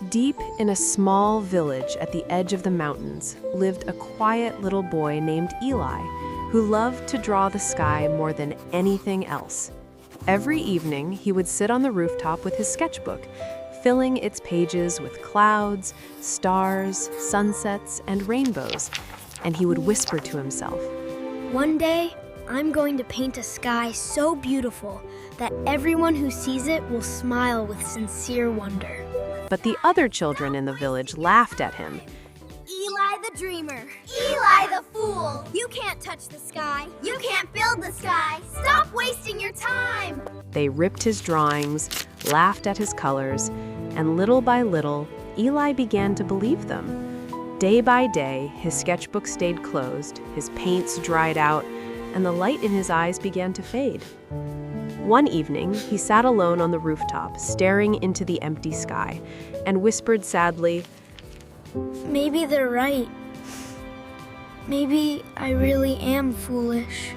Deep in a small village at the edge of the mountains lived a quiet little boy named Eli, who loved to draw the sky more than anything else. Every evening, he would sit on the rooftop with his sketchbook, filling its pages with clouds, stars, sunsets, and rainbows, and he would whisper to himself, "One day, I'm going to paint a sky so beautiful that everyone who sees it will smile with sincere wonder." But the other children in the village laughed at him. "Eli the dreamer. Eli the fool. You can't touch the sky. You can't build the sky. Stop wasting your time." They ripped his drawings, laughed at his colors, and little by little, Eli began to believe them. Day by day, his sketchbook stayed closed, his paints dried out, and the light in his eyes began to fade. One evening, he sat alone on the rooftop, staring into the empty sky, and whispered sadly, "Maybe they're right. Maybe I really am foolish."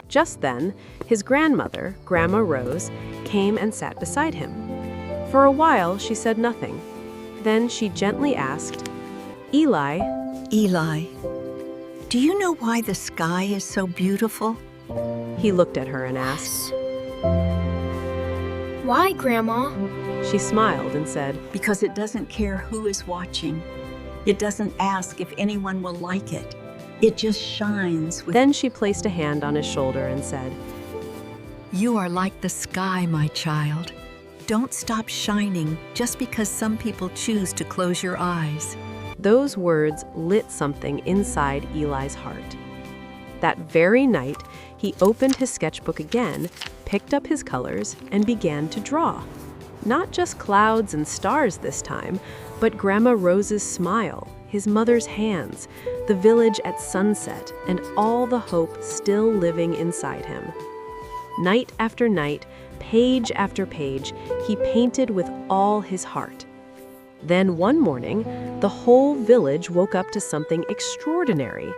Just then, his grandmother, Grandma Rose, came and sat beside him. For a while, she said nothing. Then she gently asked, "Eli, Eli, do you know why the sky is so beautiful?" He looked at her and asked. "Why, Grandma?" She smiled and said, Because it doesn't care who is watching. It doesn't ask if anyone will like it. It just shines with... Then she placed a hand on his shoulder and said, You are like the sky, my child. Don't stop shining just because some people choose to close your eyes. Those words lit something inside Eli's heart. That very night, he opened his sketchbook again, picked up his colors, and began to draw. Not just clouds and stars this time, but Grandma Rose's smile, his mother's hands, the village at sunset, and all the hope still living inside him. Night after night, page after page, he painted with all his heart. Then one morning, the whole village woke up to something extraordinary.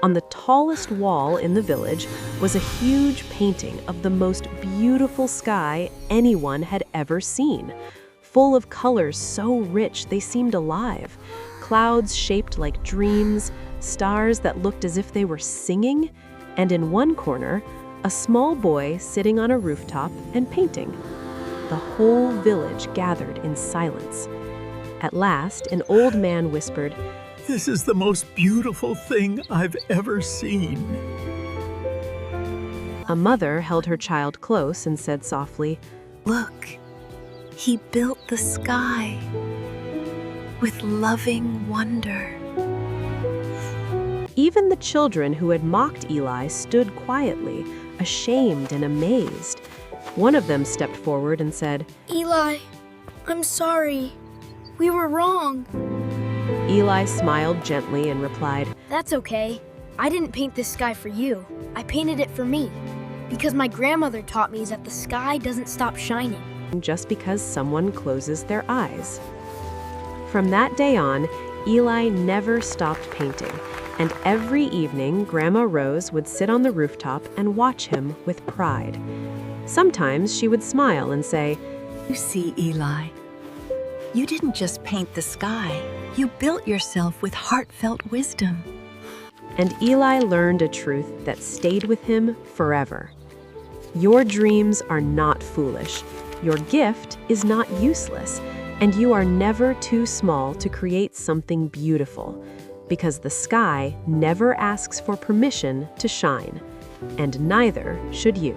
On the tallest wall in the village was a huge painting of the most beautiful sky anyone had ever seen, full of colors so rich they seemed alive, clouds shaped like dreams, stars that looked as if they were singing, and in one corner, a small boy sitting on a rooftop and painting. The whole village gathered in silence. At last, an old man whispered, "This is the most beautiful thing I've ever seen." A mother held her child close and said softly, Look, he built the sky with loving wonder. Even the children who had mocked Eli stood quietly, ashamed and amazed. One of them stepped forward and said, "Eli, I'm sorry. We were wrong." Eli smiled gently and replied, "That's okay. I didn't paint this sky for you. I painted it for me. Because my grandmother taught me that the sky doesn't stop shining." just because someone closes their eyes. From that day on, Eli never stopped painting, and every evening Grandma Rose would sit on the rooftop and watch him with pride. Sometimes she would smile and say, You see, Eli, you didn't just paint the sky. You built yourself with heartfelt wisdom. and Eli learned a truth that stayed with him forever. Your dreams are not foolish. Your gift is not useless, and you are never too small to create something beautiful, because the sky never asks for permission to shine, and neither should you.